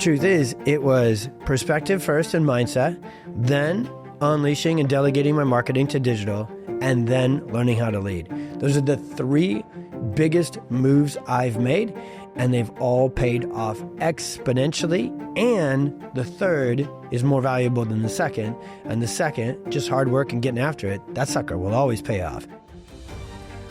truth is, it was perspective first and mindset, then unleashing and delegating my marketing to digital, and then learning how to lead. Those are the three biggest moves I've made, and they've all paid off exponentially. And the third is more valuable than the second. And the second, just hard work and getting after it, that sucker will always pay off.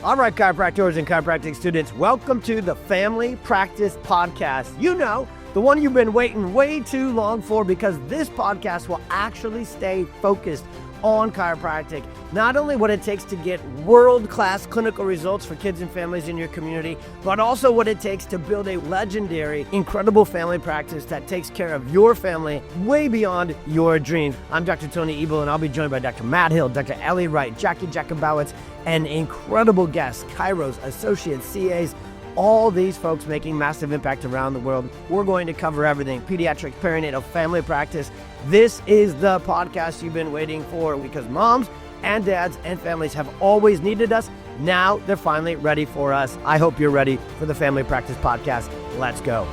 All right, chiropractors and chiropractic students, welcome to the Family Practice Podcast. You know, the one you've been waiting way too long for, because this podcast will actually stay focused on chiropractic. Not only what it takes to get world-class clinical results for kids and families in your community, but also what it takes to build a legendary, incredible family practice that takes care of your family way beyond your dreams. I'm Dr. Tony Ebel, and I'll be joined by Dr. Matt Hill, Dr. Ellie Wright, Jackie Jacobowitz, and incredible guests, Chiros, associates, CAs, all these folks making massive impact around the world. We're going to cover everything: pediatric, perinatal, family practice. This is the podcast you've been waiting for, because moms and dads and families have always needed us. Now they're finally ready for us. I hope you're ready for the Family Practice Podcast. Let's go.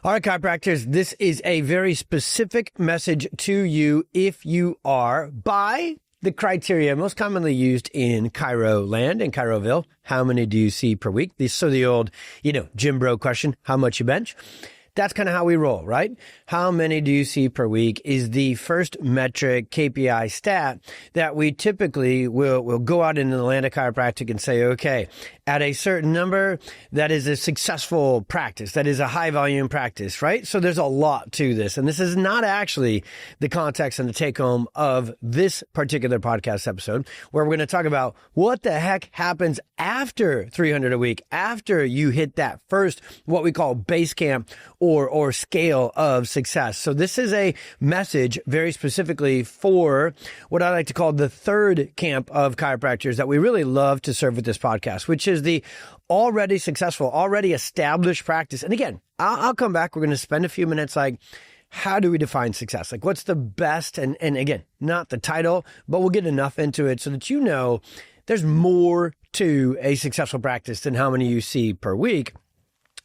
All right, chiropractors, this is a very specific message to you if you are by the criteria most commonly used in Chiro land, in Chiroville. How many do you see per week? So the old, gym bro question, how much you bench? That's kind of how we roll, right? How many do you see per week is the first metric KPI stat that we typically will go out into the land of chiropractic and say, okay, at a certain number, that is a successful practice. That is a high volume practice, right? So there's a lot to this. And this is not actually the context and the take home of this particular podcast episode, where we're going to talk about what the heck happens after 300 a week, after you hit that first, what we call base camp or scale of success. So this is a message very specifically for what I like to call the third camp of chiropractors that we really love to serve with this podcast, which is the already successful, already established practice. And again, I'll come back. We're going to spend a few minutes like, how do we define success? Like, what's the best? And again, not the title, but we'll get enough into it so that you know there's more to a successful practice than how many you see per week.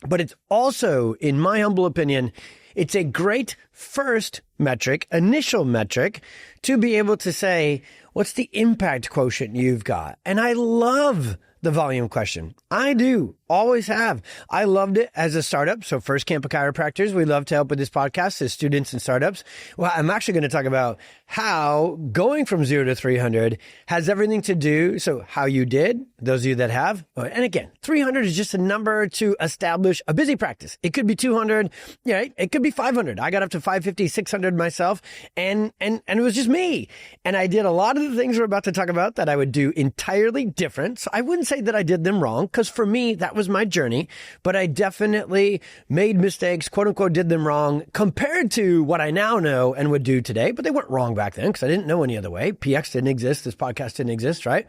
But it's also, in my humble opinion, it's a great first metric, initial metric, to be able to say, what's the impact quotient you've got? And I love the volume question. I do. Always have. I loved it as a startup. So first camp of chiropractors, we love to help with this podcast as students and startups. Well, I'm actually going to talk about how going from 0 to 300 has everything to do. So how you did, those of you that have, and again, 300 is just a number to establish a busy practice. It could be 200, right? It could be 500. I got up to 550, 600 myself, and it was just me. And I did a lot of the things we're about to talk about that I would do entirely different. So I wouldn't say that I did them wrong, because for me, that was my journey, but I definitely made mistakes, quote unquote, did them wrong compared to what I now know and would do today, but they weren't wrong back then because I didn't know any other way. PX didn't exist. This podcast didn't exist, right?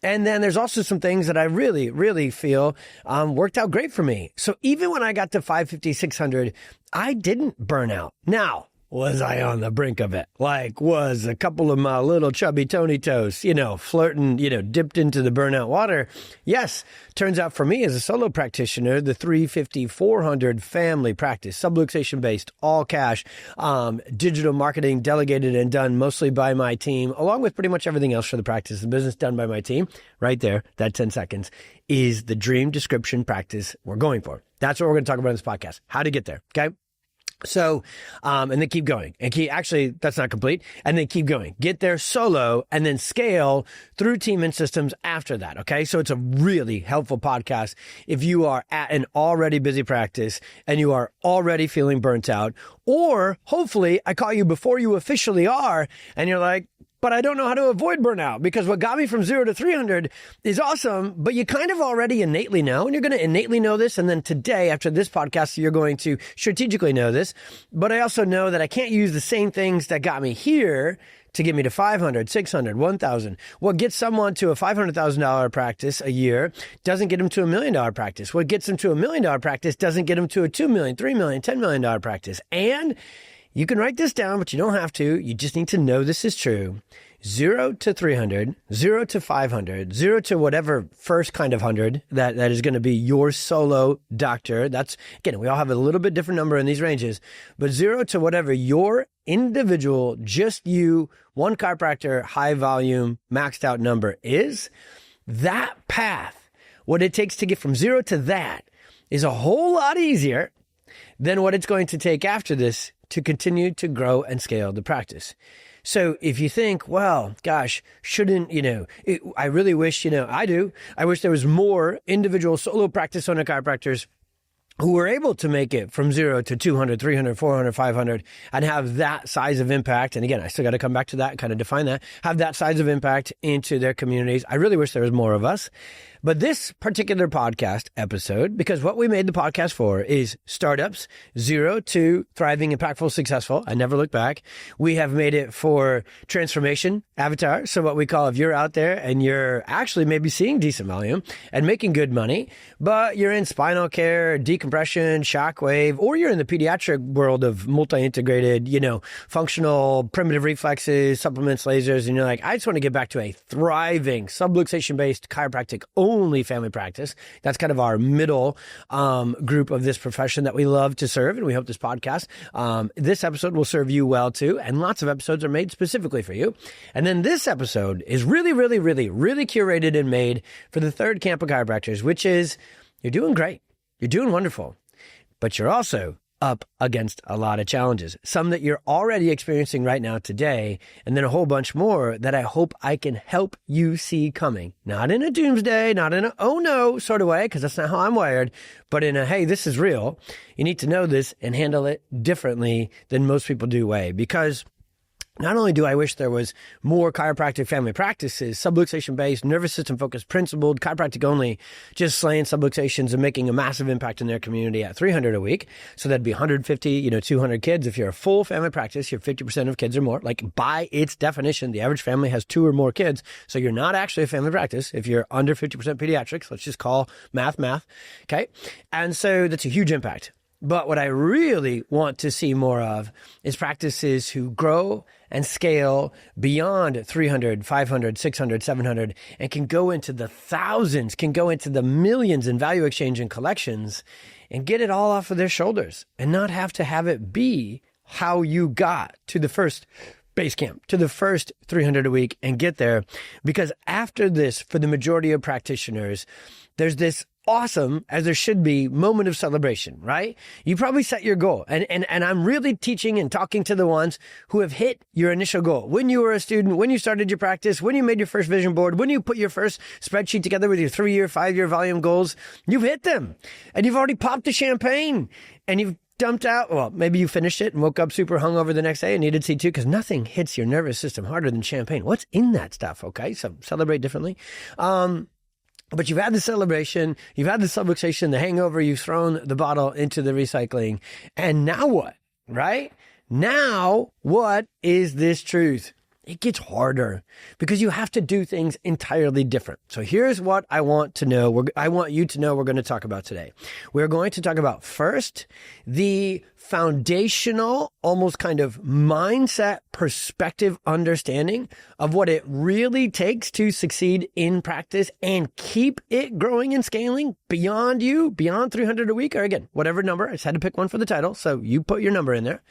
And then there's also some things that I really, really feel worked out great for me. So even when I got to 550, 600, I didn't burn out. Now, was I on the brink of it? Like, was a couple of my little chubby Tony toes, flirting, dipped into the burnout water? Yes. Turns out for me as a solo practitioner, the 350, 400 family practice, subluxation based, all cash, digital marketing, delegated and done mostly by my team, along with pretty much everything else for the practice, the business done by my team. Right there, that 10 seconds is the dream description practice we're going for. That's what we're going to talk about in this podcast. How to get there. Okay. So, and then keep going actually, that's not complete. And then keep going, get there solo and then scale through team and systems after that. Okay. So it's a really helpful podcast if you are at an already busy practice and you are already feeling burnt out, or hopefully I call you before you officially are and you're like, but I don't know how to avoid burnout, because what got me from 0 to 300 is awesome, but you kind of already innately know, and you're going to innately know this. And then today, after this podcast, you're going to strategically know this. But I also know that I can't use the same things that got me here to get me to 500, 600, 1,000. What gets someone to a $500,000 practice a year doesn't get them to $1 million practice. What gets them to $1 million practice doesn't get them to a $2 million, $3 million, $10 million practice. And you can write this down, but you don't have to. You just need to know this is true. 0 to 300, 0 to 500, 0 to whatever first kind of 100 that is going to be your solo doctor. That's, again, we all have a little bit different number in these ranges, but 0 to whatever your individual, just you, one chiropractor, high volume, maxed out number is, that path, what it takes to get from 0 to that is a whole lot easier than what it's going to take after this to continue to grow and scale the practice. So if you think, well, gosh, shouldn't, I really wish, I wish there was more individual solo practice owner chiropractors who were able to make it from 0 to 200, 300, 400, 500 and have that size of impact. And again, I still got to come back to that and kind of define that, have that size of impact into their communities. I really wish there was more of us. But this particular podcast episode, because what we made the podcast for is startups, 0 to thriving, impactful, successful. I never look back. We have made it for transformation, avatar. So what we call, if you're out there and you're actually maybe seeing decent volume and making good money, but you're in spinal care, decompression, shockwave, or you're in the pediatric world of multi-integrated, functional primitive reflexes, supplements, lasers, and you're like, I just want to get back to a thriving subluxation-based chiropractic only family practice. That's kind of our middle group of this profession that we love to serve, and we hope this podcast, this episode will serve you well too, and lots of episodes are made specifically for you. And then this episode is really, really, really, really curated and made for the third camp of chiropractors, which is, you're doing great, you're doing wonderful, but you're also up against a lot of challenges, some that you're already experiencing right now today, and then a whole bunch more that I hope I can help you see coming. Not in a doomsday, not in a, oh no sort of way, because that's not how I'm wired, but in a, hey, this is real. You need to know this and handle it differently than most people do way, because not only do I wish there was more chiropractic family practices, subluxation-based, nervous system-focused, principled, chiropractic only, just slaying subluxations and making a massive impact in their community at 300 a week. So that'd be 150, 200 kids. If you're a full family practice, you're 50% of kids or more. Like, by its definition, the average family has 2 or more kids. So you're not actually a family practice if you're under 50% pediatrics. Let's just call math. Okay? And so that's a huge impact. But what I really want to see more of is practices who grow and scale beyond 300, 500, 600, 700, and can go into the thousands, can go into the millions in value exchange and collections and get it all off of their shoulders and not have to have it be how you got to the first base camp, to the first 300 a week and get there. Because after this, for the majority of practitioners, there's this awesome, as there should be, moment of celebration, right? You probably set your goal. And I'm really teaching and talking to the ones who have hit your initial goal. When you were a student, when you started your practice, when you made your first vision board, when you put your first spreadsheet together with your 3-year, 5-year volume goals, you've hit them. And you've already popped the champagne. And you've dumped out, well, maybe you finished it and woke up super hungover the next day and needed C2, because nothing hits your nervous system harder than champagne. What's in that stuff, okay? So celebrate differently. But you've had the celebration, you've had the subluxation, the hangover, you've thrown the bottle into the recycling. And now what, right? Now, what is this truth? It gets harder because you have to do things entirely different. So here's what I want to know. I want you to know we're going to talk about today. We're going to talk about first, the foundational, almost kind of mindset perspective understanding of what it really takes to succeed in practice and keep it growing and scaling beyond you, beyond 300 a week, or again, whatever number. I just had to pick one for the title. So you put your number in there.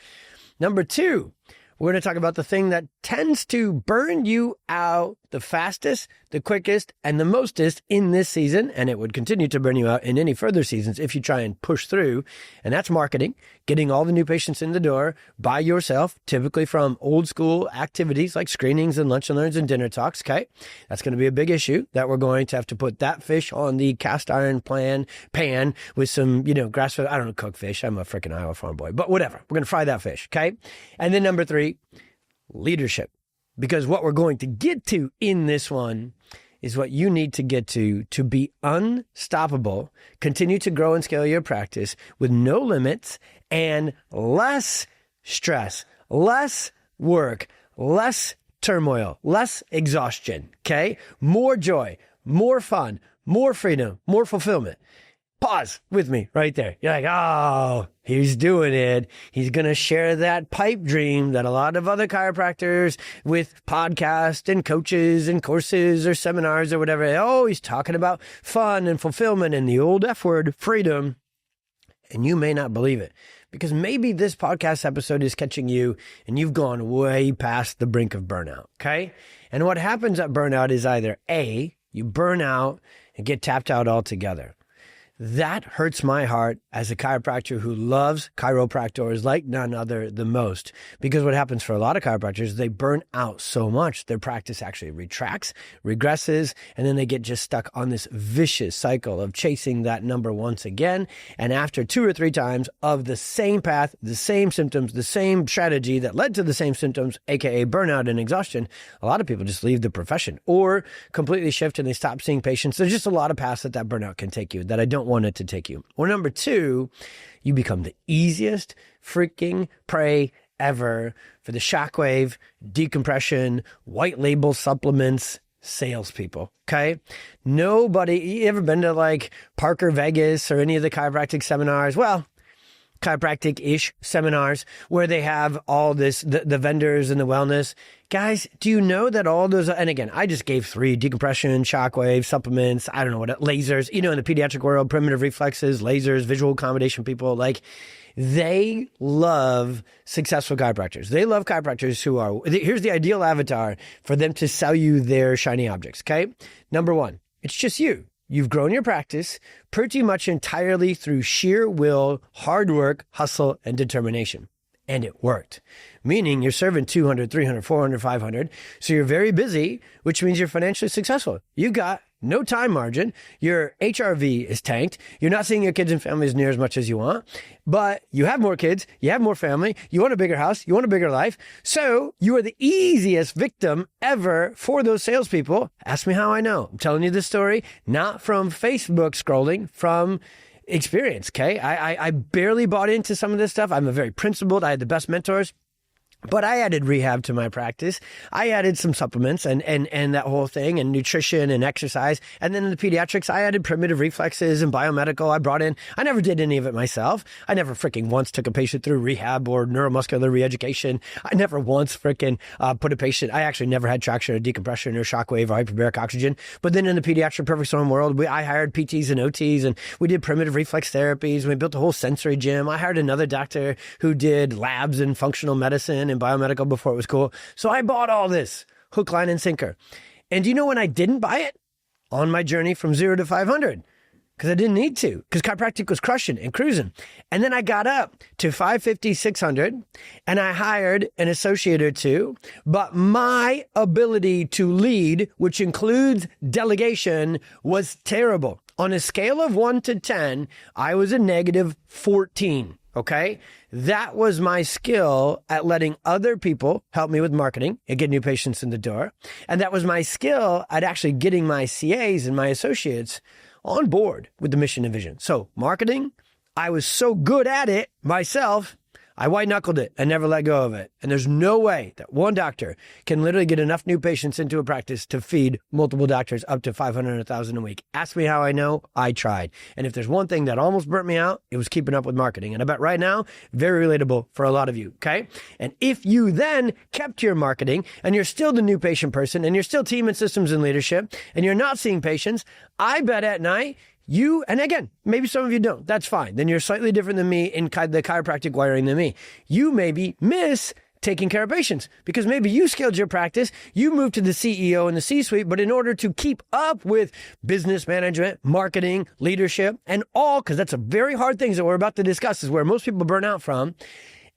Number 2, we're going to talk about the thing that tends to burn you out the fastest, the quickest, and the mostest in this season, and it would continue to burn you out in any further seasons if you try and push through, and that's marketing, getting all the new patients in the door by yourself, typically from old school activities like screenings and lunch and learns and dinner talks, okay? That's going to be a big issue that we're going to have to put that fish on the cast iron pan with some, grass-fed, I don't know, cooked fish. I'm a freaking Iowa farm boy, but whatever. We're going to fry that fish, okay? And then number 3, leadership. Because what we're going to get to in this one is what you need to get to be unstoppable, continue to grow and scale your practice with no limits and less stress, less work, less turmoil, less exhaustion, okay? More joy, more fun, more freedom, more fulfillment. Pause with me right there. You're like, oh, he's doing it. He's going to share that pipe dream that a lot of other chiropractors with podcasts and coaches and courses or seminars or whatever. Oh, he's talking about fun and fulfillment and the old F word, freedom. And you may not believe it because maybe this podcast episode is catching you and you've gone way past the brink of burnout. Okay. And what happens at burnout is either A, you burn out and get tapped out altogether. That hurts my heart as a chiropractor who loves chiropractors like none other the most. Because what happens for a lot of chiropractors is they burn out so much, their practice actually retracts, regresses, and then they get just stuck on this vicious cycle of chasing that number once again. And after 2 or 3 times of the same path, the same symptoms, the same strategy that led to the same symptoms, aka burnout and exhaustion, a lot of people just leave the profession or completely shift and they stop seeing patients. There's just a lot of paths that burnout can take you that I don't want it to take you. Or number 2, you become the easiest freaking prey ever for the shockwave, decompression, white label supplements, salespeople. Okay. Nobody, you ever been to like Parker Vegas or any of the chiropractic seminars? Well, chiropractic-ish seminars where they have all this, the vendors and the wellness. Guys, do you know that all those, and again, I just gave 3, decompression, shockwave, supplements, I don't know what, lasers, in the pediatric world, primitive reflexes, lasers, visual accommodation people, like they love successful chiropractors. They love chiropractors who are, here's the ideal avatar for them to sell you their shiny objects. Okay. Number 1, it's just you. You've grown your practice pretty much entirely through sheer will, hard work, hustle, and determination. And it worked. Meaning you're serving 200, 300, 400, 500. So you're very busy, which means you're financially successful. You got no time margin. Your HRV is tanked. You're not seeing your kids and families near as much as you want, but you have more kids. You have more family. You want a bigger house. You want a bigger life. So you are the easiest victim ever for those salespeople. Ask me how I know. I'm telling you this story, not from Facebook scrolling, from experience. Okay. I barely bought into some of this stuff. I'm a very principled. I had the best mentors. But I added rehab to my practice. I added some supplements and that whole thing and nutrition and exercise. And then in the pediatrics, I added primitive reflexes and biomedical. I never did any of it myself. I never freaking once took a patient through rehab or neuromuscular reeducation. I never once freaking put a patient, I actually never had traction or decompression or shockwave or hyperbaric oxygen. But then in the pediatric perfect storm world, I hired PTs and OTs and we did primitive reflex therapies. We built a whole sensory gym. I hired another doctor who did labs and functional medicine and biomedical before it was cool. So I bought all this hook, line, and sinker. And do you know when I didn't buy it? On my journey from 0 to 500. Because I didn't need to. Because chiropractic was crushing and cruising. And then I got up to 550, 600, and I hired an associate or 2. But my ability to lead, which includes delegation, was terrible. On a scale of 1 to 10, I was a negative 14. Okay. That was my skill at letting other people help me with marketing and get new patients in the door. And that was my skill at actually getting my CAs and my associates on board with the mission and vision. So marketing, I was so good at it myself, I white knuckled it and never let go of it. And there's no way that one doctor can literally get enough new patients into a practice to feed multiple doctors up to 500 or 1,000 a week. Ask me how I know. I tried. And if there's one thing that almost burnt me out, it was keeping up with marketing. And I bet right now, very relatable for a lot of you. Okay. And if you then kept your marketing and you're still the new patient person and you're still team and systems and leadership and you're not seeing patients, I bet at night, you, and again, maybe some of you don't. That's fine. Then you're slightly different than me in the chiropractic wiring than me. You maybe miss taking care of patients because maybe you scaled your practice, you moved to the CEO and the C-suite, but in order to keep up with business management, marketing, leadership, and all, because that's a very hard things that we're about to discuss is where most people burn out from.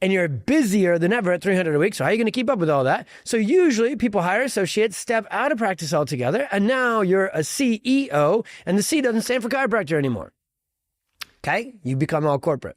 And you're busier than ever at 300 a week. So how are you going to keep up with all that? So usually people hire associates, step out of practice altogether, and now you're a CEO, and the C doesn't stand for chiropractor anymore. Okay? You become all corporate.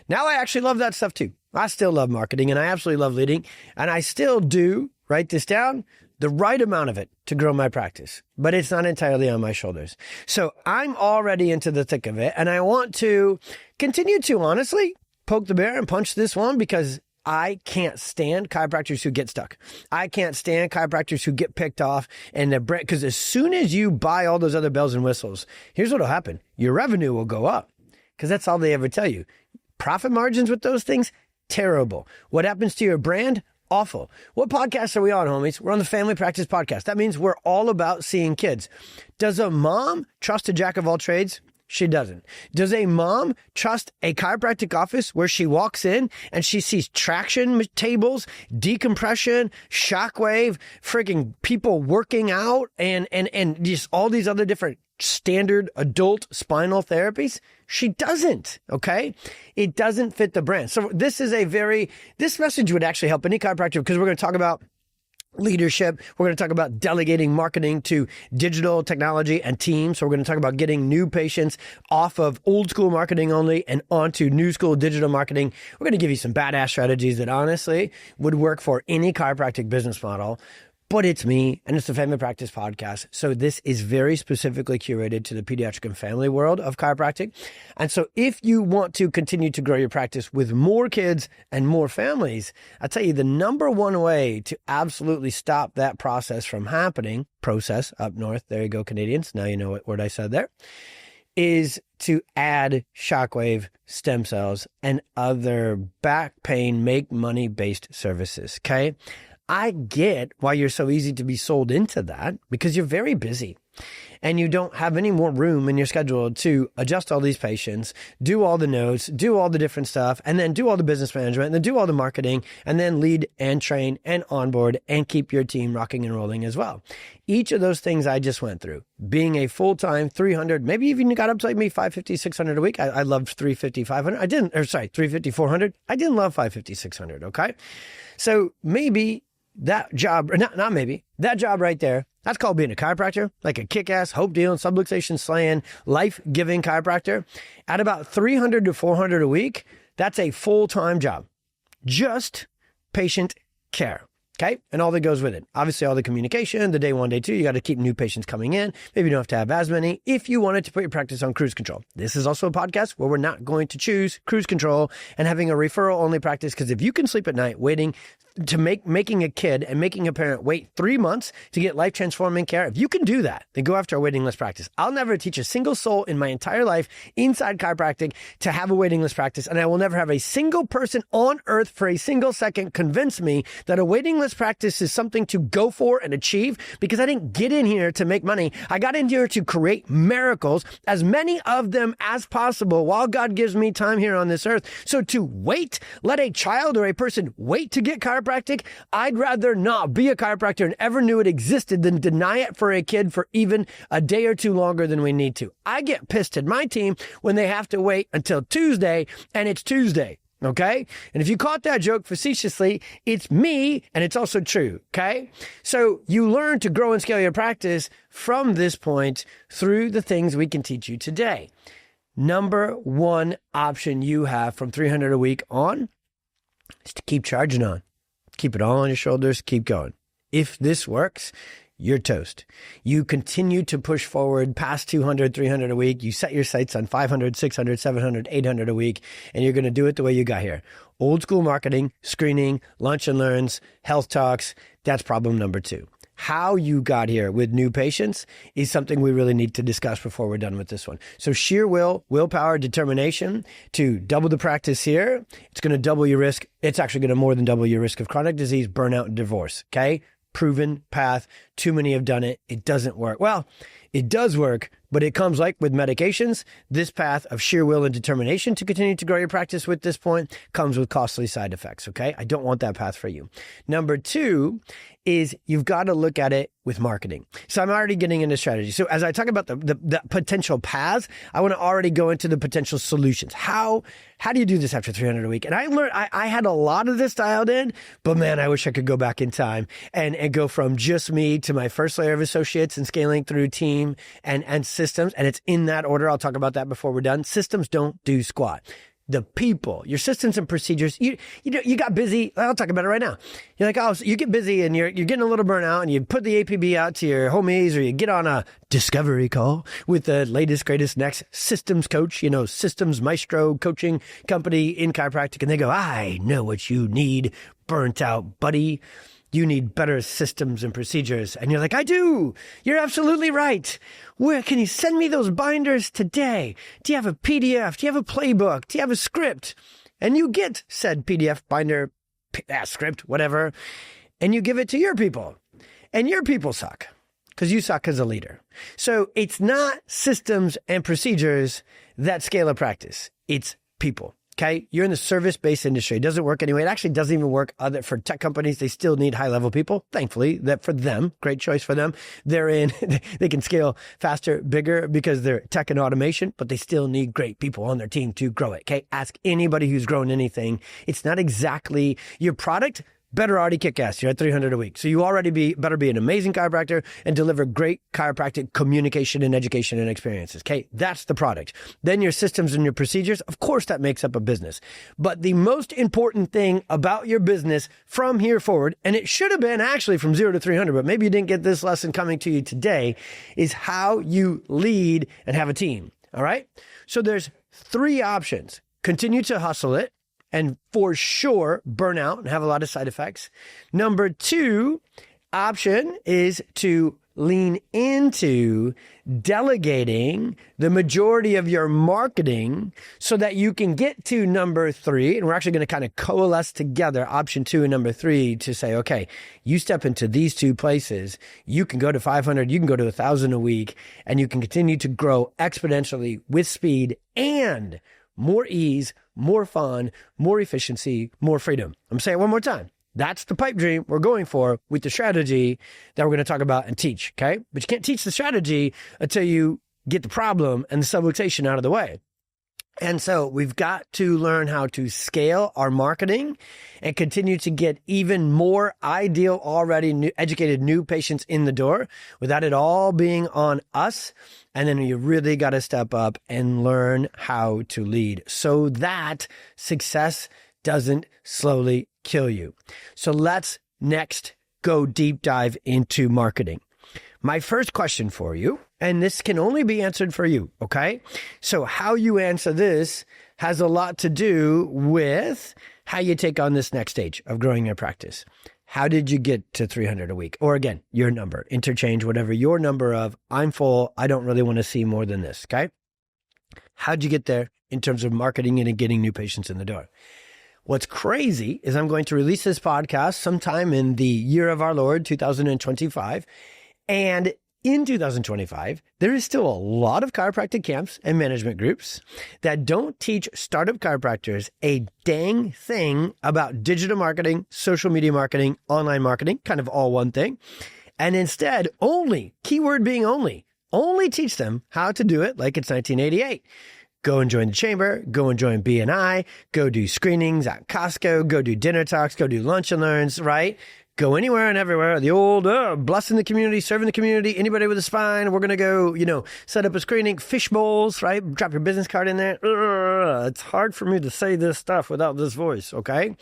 Now I actually love that stuff too. I still love marketing, and I absolutely love leading, and I still do, write this down, the right amount of it to grow my practice, but it's not entirely on my shoulders. So I'm already into the thick of it, and I want to continue to honestly poke the bear and punch this one because I can't stand chiropractors who get stuck. I can't stand chiropractors who get picked off and the brand, because as soon as you buy all those other bells and whistles, here's what will happen. Your revenue will go up because that's all they ever tell you. Profit margins with those things, terrible. What happens to your brand? Awful. What podcast are we on, homies? We're on the Family Practice Podcast. That means we're all about seeing kids. Does a mom trust a jack of all trades? She doesn't. Does a mom trust a chiropractic office where she walks in and she sees traction tables, decompression, shockwave, freaking people working out, and just all these other different standard adult spinal therapies? She doesn't, okay? It doesn't fit the brand. So this message would actually help any chiropractor, because we're going to talk about leadership. We're going to talk about delegating marketing to digital technology and teams. So we're going to talk about getting new patients off of old school marketing only and onto new school digital marketing. We're going to give you some badass strategies that honestly would work for any chiropractic business model. But it's me, and it's the Family Practice Podcast. So this is very specifically curated to the pediatric and family world of chiropractic. And so if you want to continue to grow your practice with more kids and more families, I tell you the number one way to absolutely stop that process from happening, process up north, there you go, Canadians, now you know what word I said there, is to add shockwave, stem cells, and other back pain, make money based services, okay? I get why you're so easy to be sold into that, because you're very busy and you don't have any more room in your schedule to adjust all these patients, do all the notes, do all the different stuff, and then do all the business management, and then do all the marketing, and then lead and train and onboard and keep your team rocking and rolling as well. Each of those things I just went through, being a full-time 300, maybe even you got up to like me 550, 600 a week. I loved 350, 500. 350, 400. I didn't love 550, 600. Okay. So maybe that job, not maybe, that job right there, that's called being a chiropractor, like a kick-ass, hope-dealing, subluxation slaying, life-giving chiropractor. At about 300 to 400 a week, that's a full-time job. Just patient care. Okay. And all that goes with it. Obviously, all the communication, the day one, day two, you got to keep new patients coming in. Maybe you don't have to have as many if you wanted to put your practice on cruise control. This is also a podcast where we're not going to choose cruise control and having a referral only practice. Because if you can sleep at night waiting to making a kid and making a parent wait 3 months to get life transforming care, if you can do that, then go after a waiting list practice. I'll never teach a single soul in my entire life inside chiropractic to have a waiting list practice. And I will never have a single person on earth for a single second convince me that a waiting list practice is something to go for and achieve, because I didn't get in here to make money. I got in here to create miracles, as many of them as possible, while God gives me time here on this earth. So to wait, let a child or a person wait to get chiropractic, I'd rather not be a chiropractor and ever knew it existed than deny it for a kid for even a day or two longer than we need to. I get pissed at my team when they have to wait until Tuesday, and it's Tuesday. Okay. And if you caught that joke facetiously, it's me, and it's also true. Okay. So you learn to grow and scale your practice from this point through the things we can teach you today. Number one option you have from 300 a week on is to keep charging on. Keep it all on your shoulders. Keep going. If this works, you're toast. You continue to push forward past 200, 300 a week. You set your sights on 500, 600, 700, 800 a week, and you're going to do it the way you got here. Old school marketing, screening, lunch and learns, health talks. That's problem number 2. How you got here with new patients is something we really need to discuss before we're done with this one. So sheer willpower, determination to double the practice here. It's going to double your risk. It's actually going to more than double your risk of chronic disease, burnout, and divorce. Okay? Proven path. Too many have done it. It doesn't work. Well, it does work, but it comes like with medications. This path of sheer will and determination to continue to grow your practice with this point comes with costly side effects. Okay. I don't want that path for you. Number 2 is you've got to look at it with marketing. So I'm already getting into strategy. So as I talk about the potential paths, I want to already go into the potential solutions. How do you do this after 300 a week? And I learned, I had a lot of this dialed in, but man, I wish I could go back in time and go from just me to my first layer of associates and scaling through team and systems. And it's in that order. I'll talk about that before we're done. Systems don't do squat. the people, your systems and procedures. You got busy. I'll talk about it right now. You're like, oh, so you get busy and you're getting a little burnout, and you put the APB out to your homies, or you get on a discovery call with the latest, greatest, next systems coach, systems maestro coaching company in chiropractic. And they go, I know what you need, burnt out buddy. You need better systems and procedures. And you're like, I do. You're absolutely right. Where can you send me those binders today? Do you have a PDF? Do you have a playbook? Do you have a script? And you get said PDF, binder, script, whatever, and you give it to your people. And your people suck because you suck as a leader. So it's not systems and procedures that scale a practice. It's people. Okay, you're in the service-based industry. It doesn't work anyway. It actually doesn't even work for tech companies. They still need high-level people. Thankfully, that for them, great choice for them. They can scale faster, bigger because they're tech and automation, but they still need great people on their team to grow it. Okay, ask anybody who's grown anything. It's not exactly your product. Better already kick ass. You're at 300 a week. So you already better be an amazing chiropractor and deliver great chiropractic communication and education and experiences. Okay. That's the product. Then your systems and your procedures. Of course, that makes up a business. But the most important thing about your business from here forward, and it should have been actually from 0 to 300, but maybe you didn't get this lesson coming to you today, is how you lead and have a team. All right. So there's 3 options. Continue to hustle it, and for sure, burn out and have a lot of side effects. Number 2 option is to lean into delegating the majority of your marketing so that you can get to number 3. And we're actually going to kind of coalesce together option 2 and number 3 to say, okay, you step into these 2 places, you can go to 500, you can go to 1,000 a week, and you can continue to grow exponentially with speed and more ease, more fun, more efficiency, more freedom. I'm saying it one more time. That's the pipe dream we're going for with the strategy that we're going to talk about and teach, okay? But you can't teach the strategy until you get the problem and the subluxation out of the way. And so we've got to learn how to scale our marketing and continue to get even more ideal, already educated new patients in the door without it all being on us. And then you really got to step up and learn how to lead so that success doesn't slowly kill you. So let's next go deep dive into marketing. My first question for you, and this can only be answered for you, okay? So how you answer this has a lot to do with how you take on this next stage of growing your practice. How did you get to 300 a week? Or again, your number, interchange, whatever your number of, I'm full, I don't really want to see more than this, okay? How'd you get there in terms of marketing and getting new patients in the door? What's crazy is I'm going to release this podcast sometime in the year of our Lord, 2025. And in 2025, there is still a lot of chiropractic camps and management groups that don't teach startup chiropractors a dang thing about digital marketing, social media marketing, online marketing, kind of all one thing. And instead, keyword being only teach them how to do it like it's 1988. Go and join the chamber, go and join BNI, go do screenings at Costco, go do dinner talks, go do lunch and learns, right? Go anywhere and everywhere. The old blessing the community, serving the community, anybody with a spine. We're going to go, set up a screening, fish bowls, right? Drop your business card in there. It's hard for me to say this stuff without this voice, okay?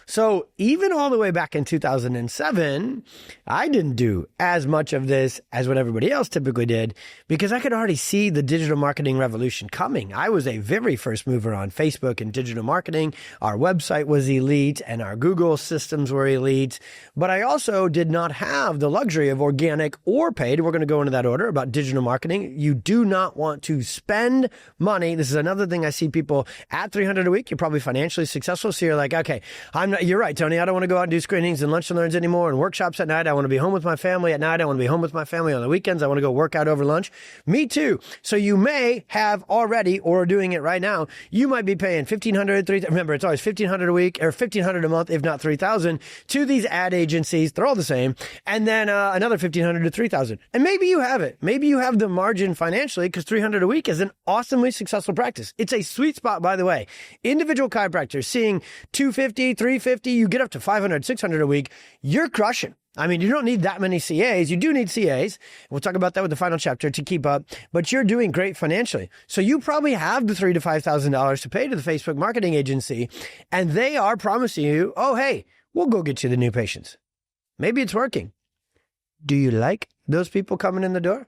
So even all the way back in 2007, I didn't do as much of this as what everybody else typically did because I could already see the digital marketing revolution coming. I was a very first mover on Facebook and digital marketing. Our website was elite and our Google systems were elite, but I also did not have the luxury of organic or paid. We're going to go into that order about digital marketing. You do not want to spend money. This is another thing I see people at 300 a week. You're probably financially successful. So you're like, okay, you're right, Tony. I don't want to go out and do screenings and lunch and learns anymore and workshops at night. I want to be home with my family at night. I want to be home with my family on the weekends. I want to go work out over lunch. Me too. So you may have already or are doing it right now. You might be paying $1,500, remember, it's always $1,500 a week or $1,500 a month, if not $3,000 to these ad agencies. They're all the same. And then another 1,500 to 3,000. And maybe you have it. Maybe you have the margin financially because 300 a week is an awesomely successful practice. It's a sweet spot, by the way. Individual chiropractors seeing 250, 350, you get up to 500, 600 a week. You're crushing. I mean, you don't need that many CAs. You do need CAs. We'll talk about that with the final chapter to keep up, but you're doing great financially. So you probably have the $3,000 to $5,000 to pay to the Facebook marketing agency, and they are promising you, oh, hey, we'll go get you the new patients. Maybe it's working. Do you like those people coming in the door?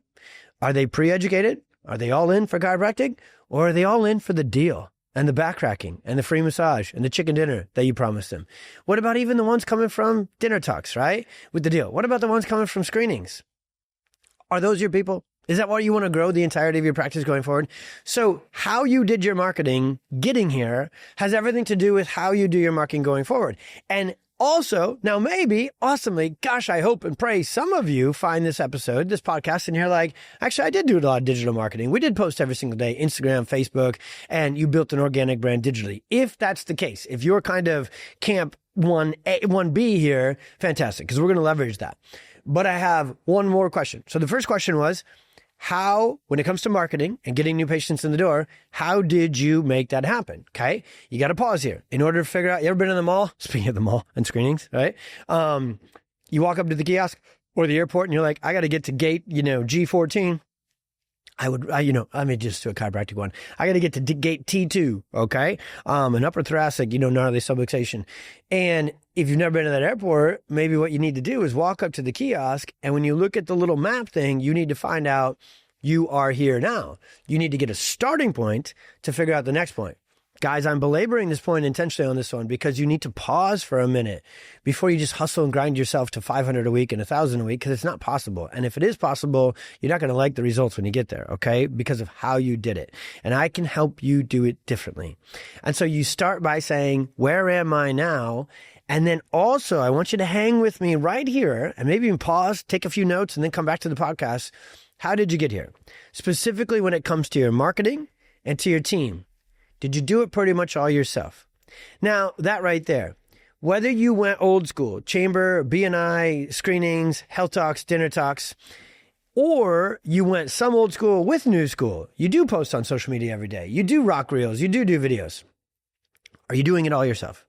Are they pre-educated? Are they all in for chiropractic? Or are they all in for the deal? And the back racking and the free massage and the chicken dinner that you promised them? What about even the ones coming from dinner talks, right? With the deal. What about the ones coming from screenings? Are those your people? Is that why you want to grow the entirety of your practice going forward? So how you did your marketing getting here has everything to do with how you do your marketing going forward. And also, now maybe, awesomely, gosh, I hope and pray some of you find this episode, this podcast, and you're like, actually, I did do a lot of digital marketing. We did post every single day, Instagram, Facebook, and you built an organic brand digitally. If that's the case, if you're kind of camp 1B here, fantastic, because we're going to leverage that. But I have one more question. So the first question was, how, when it comes to marketing and getting new patients in the door, how did you make that happen? Okay. You got to pause here in order to figure out, you ever been in the mall? Speaking of the mall and screenings, right? You walk up to the kiosk or the airport and you're like, I got to get to gate, G14. I may just do a chiropractic one. I got to get to gate T2. Okay. An upper thoracic, gnarly subluxation. And if you've never been to that airport, maybe what you need to do is walk up to the kiosk. And when you look at the little map thing, you need to find out you are here now. You need to get a starting point to figure out the next point. Guys, I'm belaboring this point intentionally on this one because you need to pause for a minute before you just hustle and grind yourself to 500 a week and 1,000 a week, because it's not possible. And if it is possible, you're not going to like the results when you get there, okay? Because of how you did it. And I can help you do it differently. And so you start by saying, where am I now? And then also, I want you to hang with me right here and maybe even pause, take a few notes, and then come back to the podcast. How did you get here? Specifically when it comes to your marketing and to your team. Did you do it pretty much all yourself? Now, that right there, whether you went old school, chamber, B&I, screenings, health talks, dinner talks, or you went some old school with new school, you do post on social media every day. You do rock reels. You do videos. Are you doing it all yourself?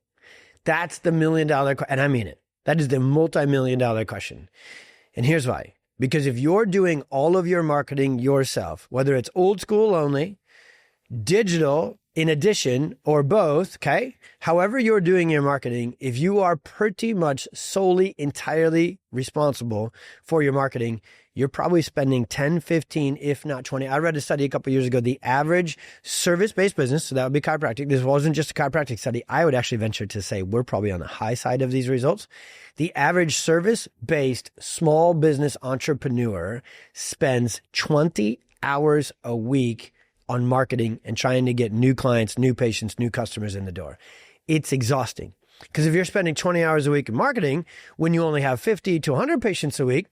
That's the $1 million, and I mean it. That is the multi-million-dollar question. And here's why. Because if you're doing all of your marketing yourself, whether it's old school only, digital in addition, or both, okay? However you're doing your marketing, if you are pretty much solely, entirely responsible for your marketing, you're probably spending 10, 15, if not 20. I read a study a couple of years ago, the average service-based business, so that would be chiropractic. This wasn't just a chiropractic study. I would actually venture to say we're probably on the high side of these results. The average service-based small business entrepreneur spends 20 hours a week on marketing and trying to get new clients, new patients, new customers in the door. It's exhausting. Because if you're spending 20 hours a week in marketing, when you only have 50 to 100 patients a week,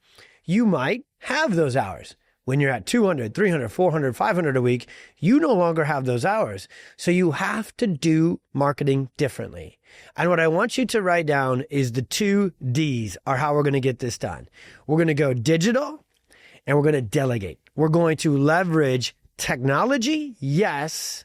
you might have those hours. When you're at 200, 300, 400, 500 a week, you no longer have those hours. So you have to do marketing differently. And what I want you to write down is the 2 Ds are how we're going to get this done. We're going to go digital and we're going to delegate. We're going to leverage technology, yes,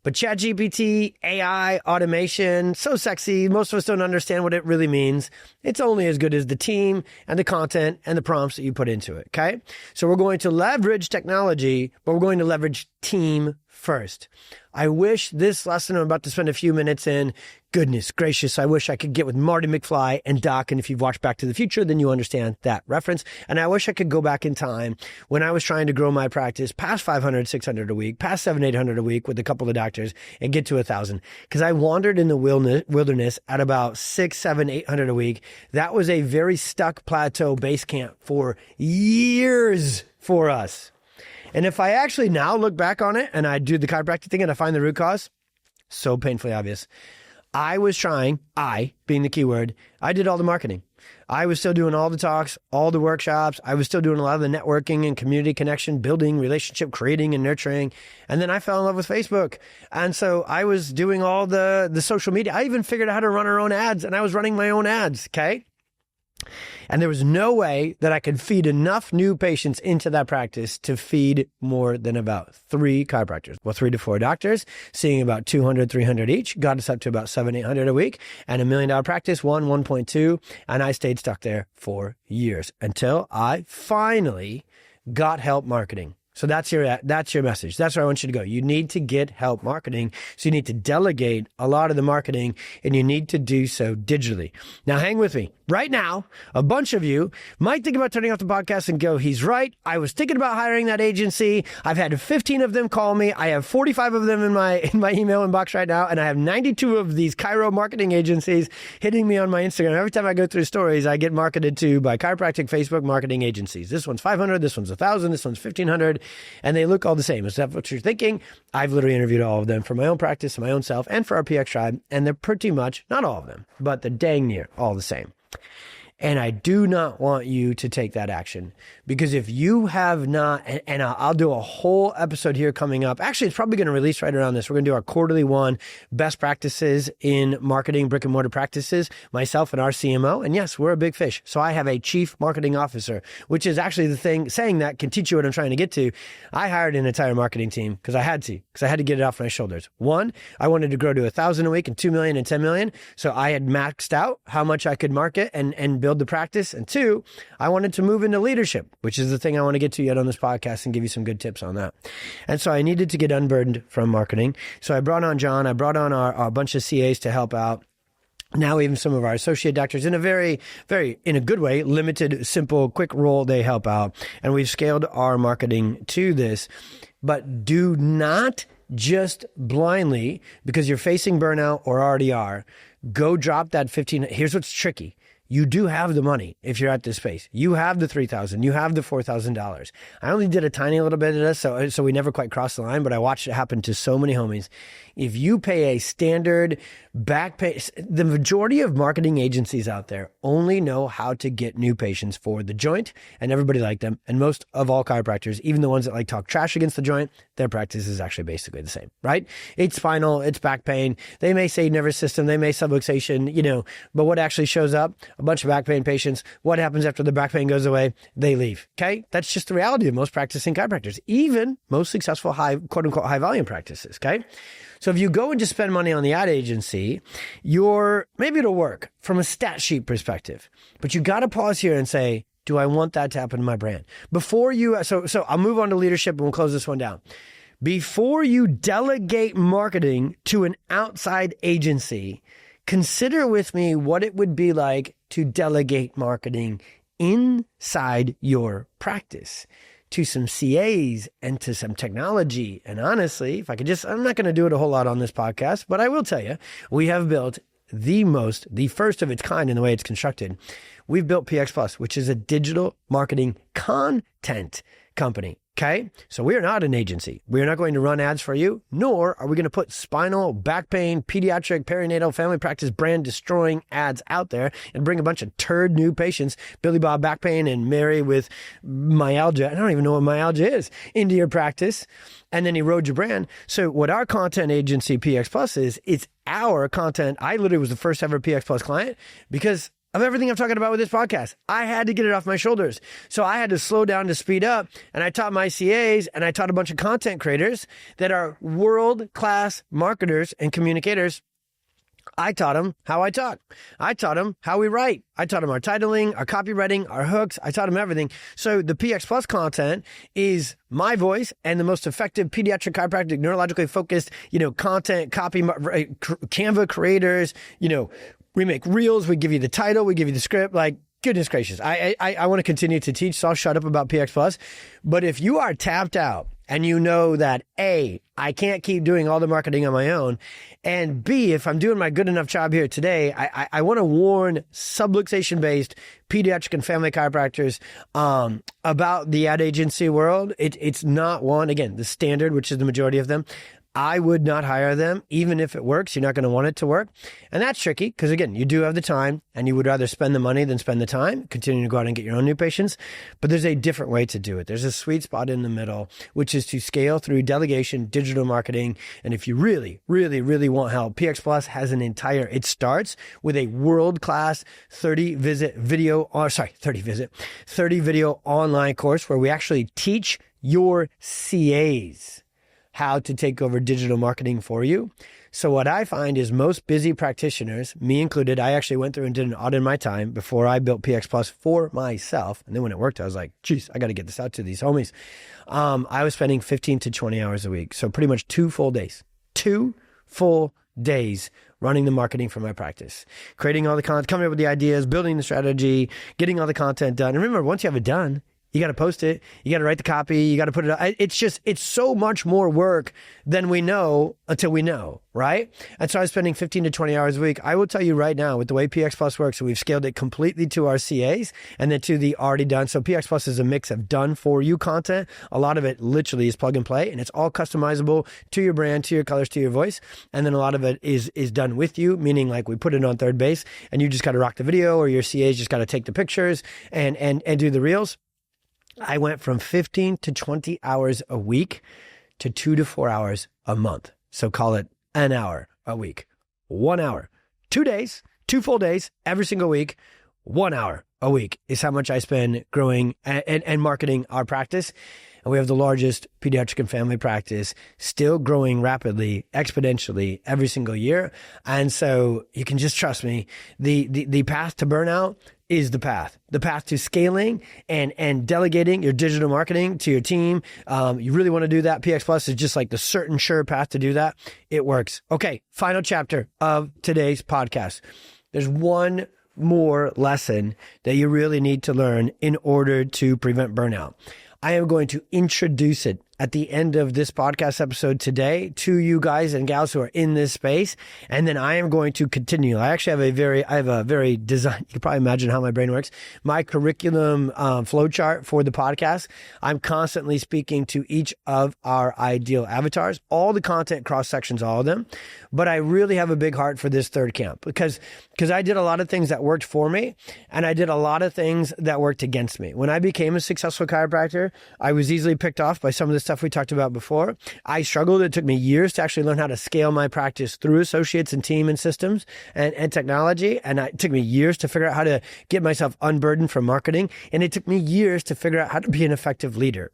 but ChatGPT, AI, automation, so sexy. Most of us don't understand what it really means. It's only as good as the team and the content and the prompts that you put into it, okay? So we're going to leverage technology, but we're going to leverage team first. I wish this lesson I'm about to spend a few minutes in, goodness gracious, I wish I could get with Marty McFly and Doc. And if you've watched Back to the Future, then you understand that reference. And I wish I could go back in time when I was trying to grow my practice past 500, 600 a week, past 700, 800 a week with a couple of doctors and get to 1,000. Because I wandered in the wilderness at about 600, 700, 800 a week. That was a very stuck plateau base camp for years for us. And if I actually now look back on it and I do the chiropractic thing and I find the root cause, so painfully obvious. I was trying, I being the key word, I did all the marketing. I was still doing all the talks, all the workshops. I was still doing a lot of the networking and community connection, building, relationship, creating and nurturing. And then I fell in love with Facebook. And so I was doing all the social media. I even figured out how to run our own ads and I was running my own ads, okay? And there was no way that I could feed enough new patients into that practice to feed more than about 3 chiropractors. Well, 3 to 4 doctors, seeing about 200, 300 each, got us up to about 700, 800 a week, and $1 million practice, 1.2. And I stayed stuck there for years until I finally got help marketing. So that's your message. That's where I want you to go. You need to get help marketing. So you need to delegate a lot of the marketing, and you need to do so digitally. Now, hang with me. Right now, a bunch of you might think about turning off the podcast and go, he's right. I was thinking about hiring that agency. I've had 15 of them call me. I have 45 of them in my email inbox right now. And I have 92 of these chiro marketing agencies hitting me on my Instagram. Every time I go through stories, I get marketed to by chiropractic Facebook marketing agencies. This one's 500. This one's 1,000. This one's 1,500. And they look all the same. Is that what you're thinking? I've literally interviewed all of them for my own practice, my own self, and for our PX tribe. And they're pretty much, not all of them, but they're dang near all the same. And I do not want you to take that action, because if you have not, and I'll do a whole episode here coming up. Actually, it's probably going to release right around this. We're going to do our quarterly one, best practices in marketing, brick and mortar practices, myself and our CMO. And yes, we're a big fish. So I have a chief marketing officer, which is actually the thing saying that can teach you what I'm trying to get to. I hired an entire marketing team because I had to get it off my shoulders. 1, I wanted to grow to 1,000 a week and 2 million and 10 million. So I had maxed out how much I could market and build the practice. And 2, I wanted to move into leadership, which is the thing I want to get to yet on this podcast and give you some good tips on that. And so I needed to get unburdened from marketing. So I brought on John. I brought on our bunch of CAs to help out. Now even some of our associate doctors in a very, very, in a good way, limited, simple, quick role, they help out. And we've scaled our marketing to this. But do not just blindly, because you're facing burnout or already are, go drop that 15. Here's what's tricky. You do have the money if you're at this space. You have the $3,000. You have the $4,000. I only did a tiny little bit of this, so we never quite crossed the line, but I watched it happen to so many homies. If you pay a standard back pay, the majority of marketing agencies out there only know how to get new patients for the joint, and everybody like them. And most of all chiropractors, even the ones that like talk trash against the joint, their practice is actually basically the same, right? It's spinal, it's back pain. They may say nervous system, they may subluxation, but what actually shows up? A bunch of back pain patients. What happens after the back pain goes away? They leave. Okay. That's just the reality of most practicing chiropractors, even most successful high, quote unquote, high volume practices. Okay. So if you go and just spend money on the ad agency, maybe it'll work from a stat sheet perspective, but you got to pause here and say, do I want that to happen to my brand? Before you, so I'll move on to leadership and we'll close this one down. Before you delegate marketing to an outside agency, consider with me what it would be like to delegate marketing inside your practice to some CAs and to some technology. And honestly, if I could I'm not going to do it a whole lot on this podcast, but I will tell you, we have built the first of its kind in the way it's constructed. We've built PX Plus, which is a digital marketing content company. Okay. So we are not an agency. We are not going to run ads for you, nor are we going to put spinal, back pain, pediatric, perinatal, family practice brand destroying ads out there and bring a bunch of turd new patients, Billy Bob back pain and Mary with myalgia. I don't even know what myalgia is, into your practice and then erode your brand. So what our content agency PX Plus is, it's our content. I literally was the first ever PX Plus client because of everything I'm talking about with this podcast. I had to get it off my shoulders. So I had to slow down to speed up. And I taught my CAs and I taught a bunch of content creators that are world-class marketers and communicators. I taught them how I talk. I taught them how we write. I taught them our titling, our copywriting, our hooks. I taught them everything. So the PX Plus content is my voice and the most effective pediatric chiropractic, neurologically focused, content, copy, Canva creators, we make reels, we give you the title, we give you the script, like goodness gracious. I want to continue to teach, so I'll shut up about PX Plus. But if you are tapped out and you know that A, I can't keep doing all the marketing on my own, and B, if I'm doing my good enough job here today, I want to warn subluxation-based pediatric and family chiropractors about the ad agency world. It's not one, again, the standard, which is the majority of them. I would not hire them, even if it works. You're not going to want it to work. And that's tricky because, again, you do have the time and you would rather spend the money than spend the time, continuing to go out and get your own new patients. But there's a different way to do it. There's a sweet spot in the middle, which is to scale through delegation, digital marketing. And if you really, really, really want help, PX Plus has it starts with a world-class 30 video online course where we actually teach your CAs how to take over digital marketing for you. So what I find is most busy practitioners, me included, I actually went through and did an audit in my time before I built PX Plus for myself. And then when it worked, I was like, geez, I got to get this out to these homies. I was spending 15 to 20 hours a week. So pretty much 2 full days running the marketing for my practice, creating all the content, coming up with the ideas, building the strategy, getting all the content done. And remember, once you have it done, you got to post it. You got to write the copy. You got to put it out. It's so much more work than we know until we know, right? And so I was spending 15 to 20 hours a week. I will tell you right now, with the way PX Plus works, so we've scaled it completely to our CAs and then to the already done. So PX Plus is a mix of done for you content. A lot of it literally is plug and play, and it's all customizable to your brand, to your colors, to your voice. And then a lot of it is done with you, meaning like we put it on third base and you just got to rock the video, or your CAs just got to take the pictures and do the reels. I went from 15 to 20 hours a week to 2 to 4 hours a month. So call it an hour a week, 1 hour, 2 days, 2 full days, every single week, 1 hour a week is how much I spend growing and marketing our practice. And we have the largest pediatric and family practice, still growing rapidly, exponentially every single year. And so you can just trust me, the path to burnout is the path to scaling and delegating your digital marketing to your team. You really want to do that. PX Plus is just like the certain sure path to do that. It works. Okay. Final chapter of today's podcast. There's one more lesson that you really need to learn in order to prevent burnout. I am going to introduce it at the end of this podcast episode today to you guys and gals who are in this space. And then I am going to continue. I actually have a very design. You can probably imagine how my brain works. My curriculum flow chart for the podcast. I'm constantly speaking to each of our ideal avatars, all the content cross sections, all of them. But I really have a big heart for this third camp because I did a lot of things that worked for me and I did a lot of things that worked against me. When I became a successful chiropractor, I was easily picked off by some of the stuff we talked about before. I struggled. It took me years to actually learn how to scale my practice through associates and team and systems and technology. And it took me years to figure out how to get myself unburdened from marketing. And it took me years to figure out how to be an effective leader,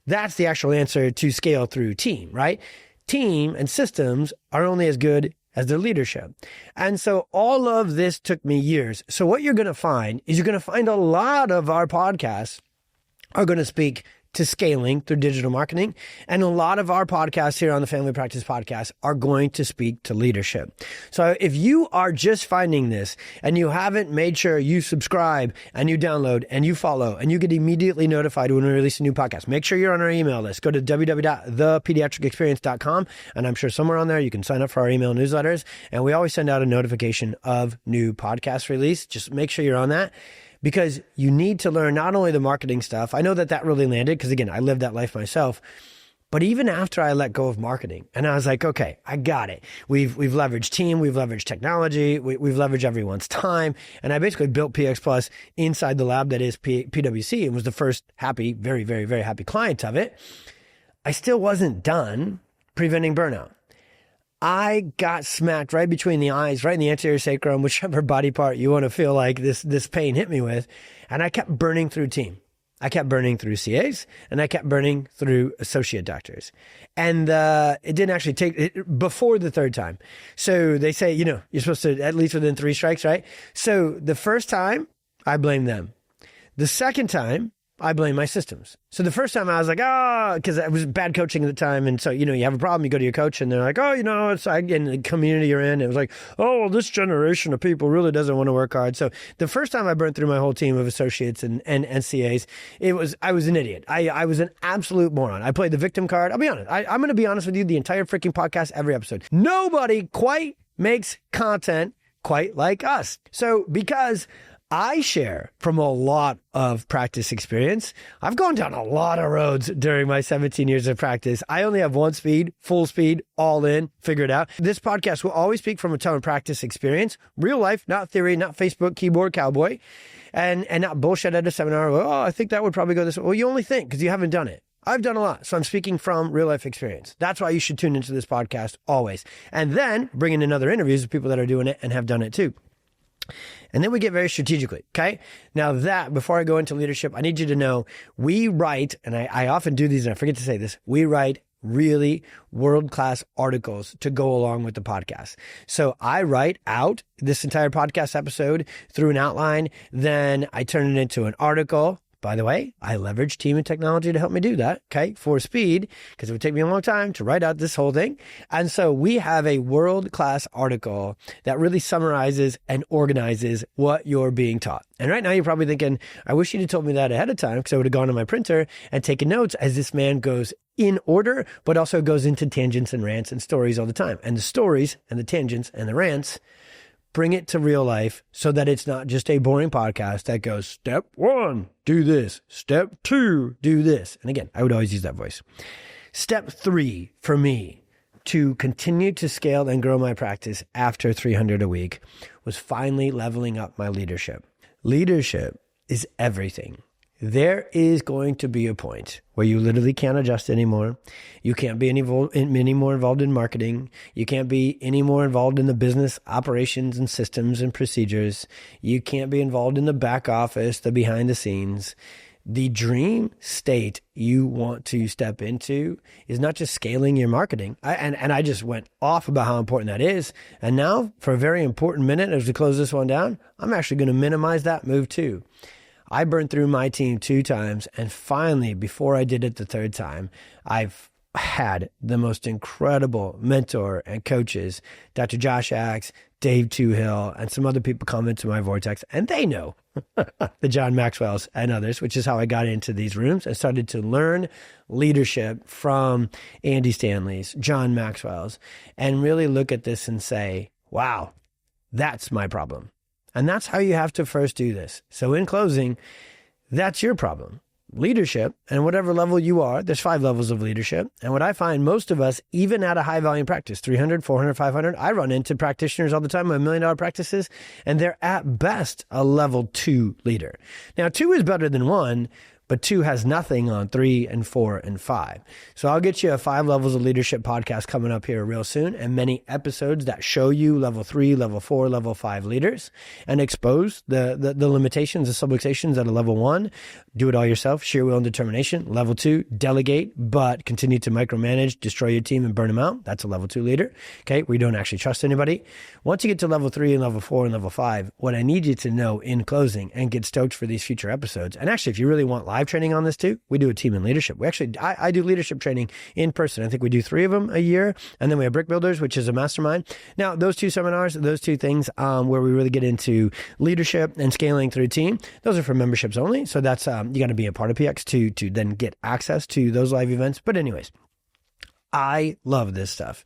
that's the actual answer to scale through team, right? Team and systems are only as good as their leadership. And so all of this took me years. So what you're going to find is you're going to find a lot of our podcasts are going to speak to scaling through digital marketing. And a lot of our podcasts here on the Family Practice Podcast are going to speak to leadership. So if you are just finding this and you haven't made sure you subscribe and you download and you follow and you get immediately notified when we release a new podcast, make sure you're on our email list. Go to www.thepediatricexperience.com. And I'm sure somewhere on there you can sign up for our email newsletters. And we always send out a notification of new podcast release. Just make sure you're on that. Because you need to learn not only the marketing stuff. I know that really landed because, again, I lived that life myself. But even after I let go of marketing and I was like, okay, I got it. We've leveraged team. We've leveraged technology. We've leveraged everyone's time. And I basically built PX Plus inside the lab that is PwC and was the first happy, very, very, very happy client of it. I still wasn't done preventing burnout. I got smacked right between the eyes, right in the anterior sacrum, whichever body part you want to feel like this pain hit me with. And I kept burning through team. I kept burning through CAs and I kept burning through associate doctors. And it didn't actually take it before the third time. So they say, you're supposed to at least within 3 strikes, right? So the first time I blame them. The second time I blame my systems. So the first time I was like, because it was bad coaching at the time. And so, you have a problem, you go to your coach and they're like, it's in the community you're in. It was like, this generation of people really doesn't want to work hard. So the first time I burned through my whole team of associates and CAs, I was an idiot. I was an absolute moron. I played the victim card. I'll be honest. I'm going to be honest with you, the entire freaking podcast, every episode. Nobody quite makes content quite like us. So because I share from a lot of practice experience. I've gone down a lot of roads during my 17 years of practice. I only have one speed, full speed, all in, figure it out. This podcast will always speak from a ton of practice experience, real life, not theory, not Facebook keyboard cowboy, and not bullshit at a seminar. Oh, I think that would probably go this way. Well, you only think because you haven't done it. I've done a lot, so I'm speaking from real life experience. That's why you should tune into this podcast always. And then bring in other interviews with people that are doing it and have done it too. And then we get very strategically, okay? Now that, before I go into leadership, I need you to know we write, and I often do these and I forget to say this, we write really world-class articles to go along with the podcast. So I write out this entire podcast episode through an outline, then I turn it into an article. By the way, I leverage team and technology to help me do that, okay, for speed, because it would take me a long time to write out this whole thing. And so we have a world-class article that really summarizes and organizes what you're being taught. And right now you're probably thinking, I wish you'd have told me that ahead of time because I would have gone to my printer and taken notes as this man goes in order, but also goes into tangents and rants and stories all the time. And the stories and the tangents and the rants bring it to real life so that it's not just a boring podcast that goes, step 1, do this. Step 2, do this. And again, I would always use that voice. Step 3 for me to continue to scale and grow my practice after 300 a week was finally leveling up my leadership. Leadership is everything. There is going to be a point where you literally can't adjust anymore. You can't be any more involved in marketing. You can't be any more involved in the business operations and systems and procedures. You can't be involved in the back office, the behind the scenes. The dream state you want to step into is not just scaling your marketing. I just went off about how important that is. And now for a very important minute as we close this one down, I'm actually going to minimize that move too. I burned through my team 2 times, and finally, before I did it the 3rd time, I've had the most incredible mentor and coaches, Dr. Josh Axe, Dave Toohill, and some other people come into my vortex, and they know the John Maxwells and others, which is how I got into these rooms and started to learn leadership from Andy Stanley's, John Maxwell's, and really look at this and say, wow, that's my problem. And that's how you have to first do this. So in closing, that's your problem. Leadership, and whatever level you are, there's 5 levels of leadership. And what I find most of us, even at a high volume practice, 300, 400, 500, I run into practitioners all the time with $1 million practices, and they're at best a level 2 leader. Now, 2 is better than 1, but 2 has nothing on 3 and 4 and 5. So I'll get you a 5 levels of leadership podcast coming up here real soon, and many episodes that show you level 3, level 4, level 5 leaders and expose the limitations, the subluxations at a level 1. Do it all yourself, sheer will and determination. Level 2, delegate, but continue to micromanage, destroy your team and burn them out. That's a level 2 leader, okay, where you don't actually trust anybody. Once you get to level 3 and level 4 and level 5, what I need you to know in closing and get stoked for these future episodes, and actually if you really want live training on this too, we do a team in leadership. We actually, I do leadership training in person. I think we do 3 of them a year. And then we have Brick Builders, which is a mastermind. Now, those 2 seminars, those 2 things where we really get into leadership and scaling through team, those are for memberships only. So that's, you got to be a part of PX to then get access to those live events. But anyways, I love this stuff.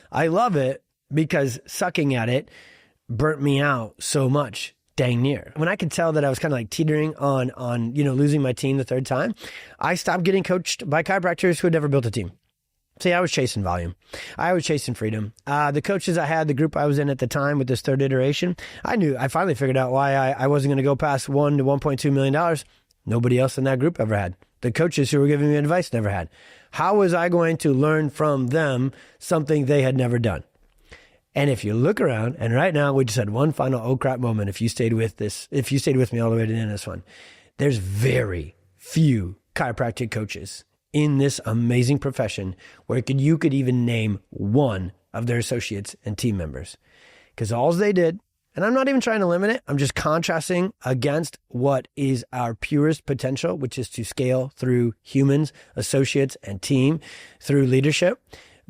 I love it because sucking at it burnt me out so much. Dang near. When I could tell that I was kind of like teetering on losing my team the 3rd time, I stopped getting coached by chiropractors who had never built a team. See, I was chasing volume. I was chasing freedom. The coaches I had, the group I was in at the time with this 3rd iteration, I finally figured out why I wasn't going to go past $1 to $1.2 million. Nobody else in that group ever had. The coaches who were giving me advice never had. How was I going to learn from them something they had never done? And if you look around, and right now we just had one final oh crap moment. If you stayed with me all the way to the end of this one, there's very few chiropractic coaches in this amazing profession where you could even name one of their associates and team members. Because all they did, and I'm not even trying to limit it, I'm just contrasting against what is our purest potential, which is to scale through humans, associates, and team through leadership.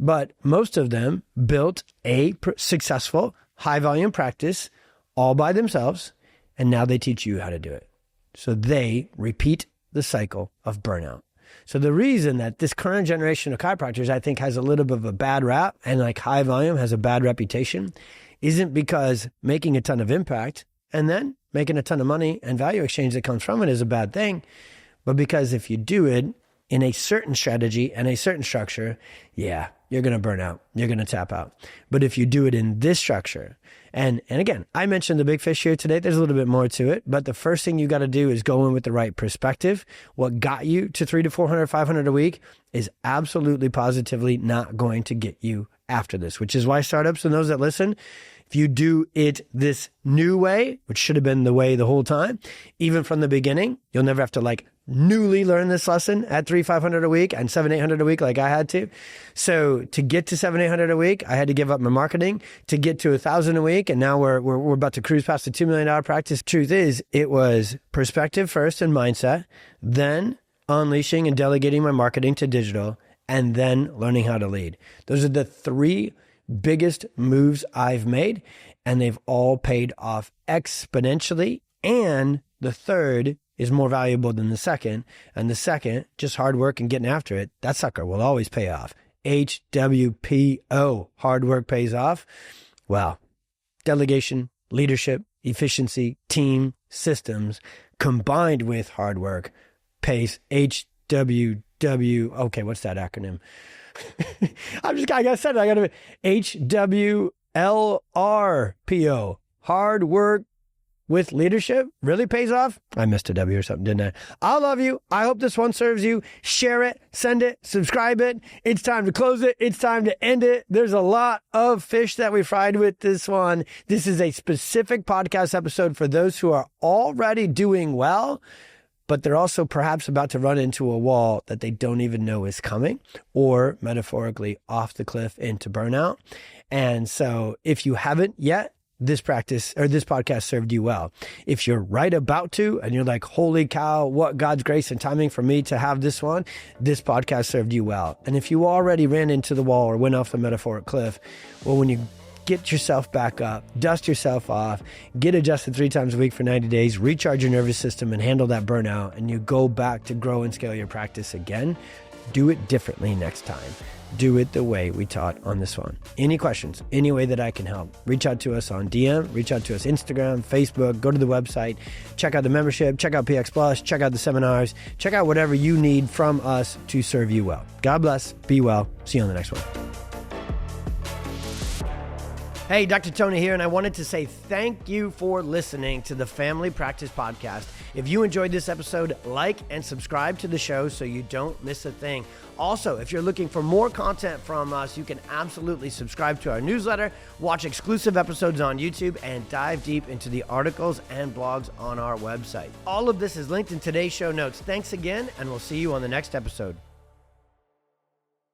But most of them built a successful high volume practice all by themselves. And now they teach you how to do it. So they repeat the cycle of burnout. So the reason that this current generation of chiropractors, I think, has a little bit of a bad rap and like high volume has a bad reputation isn't because making a ton of impact and then making a ton of money and value exchange that comes from it is a bad thing. But because if you do it in a certain strategy and a certain structure, yeah, you're going to burn out. You're going to tap out. But if you do it in this structure, and again, I mentioned the big fish here today. There's a little bit more to it, but the first thing you got to do is go in with the right perspective. What got you to 300 to 400, 500 a week is absolutely positively not going to get you after this, which is why startups and those that listen, if you do it this new way, which should have been the way the whole time, even from the beginning, you'll never have to newly learn this lesson at 300, 500 a week and 700, 800 a week like I had to. So to get to 700, 800 a week, I had to give up my marketing to get to 1,000 a week. And now we're about to cruise past the $2 million practice. Truth is, it was perspective first and mindset, then unleashing and delegating my marketing to digital, and then learning how to lead. Those are the three biggest moves I've made, and they've all paid off exponentially. And the third is more valuable than the second. And the second, just hard work and getting after it, that sucker will always pay off. HWPO, hard work pays off. Well, delegation, leadership, efficiency, team, systems, combined with hard work pays HWW. Okay, what's that acronym? I said it. I got to HWLRPO. Hard work with leadership really pays off. I missed a W or something, didn't I? I love you. I hope this one serves you. Share it, send it, subscribe it. It's time to close it. It's time to end it. There's a lot of fish that we fried with this one. This is a specific podcast episode for those who are already doing well, but they're also perhaps about to run into a wall that they don't even know is coming, or metaphorically off the cliff into burnout. And so if you haven't yet, this podcast served you well. If you're right about to, and you're like, holy cow, what God's grace and timing for me to have this one, this podcast served you well. And if you already ran into the wall or went off the metaphoric cliff, well, when you get yourself back up, dust yourself off, get adjusted 3 times a week for 90 days, recharge your nervous system and handle that burnout, and you go back to grow and scale your practice again, do it differently next time. Do it the way we taught on this one. Any questions, any way that I can help, reach out to us on DM, reach out to us Instagram, Facebook, go to the website, check out the membership, check out PX Plus, check out the seminars, check out whatever you need from us to serve you well. God bless, be well, see you on the next one. Hey, Dr. Tony here, and I wanted to say thank you for listening to the Family Practice Podcast. If you enjoyed this episode, like and subscribe to the show so you don't miss a thing. Also, if you're looking for more content from us, you can absolutely subscribe to our newsletter, watch exclusive episodes on YouTube, and dive deep into the articles and blogs on our website. All of this is linked in today's show notes. Thanks again, and we'll see you on the next episode.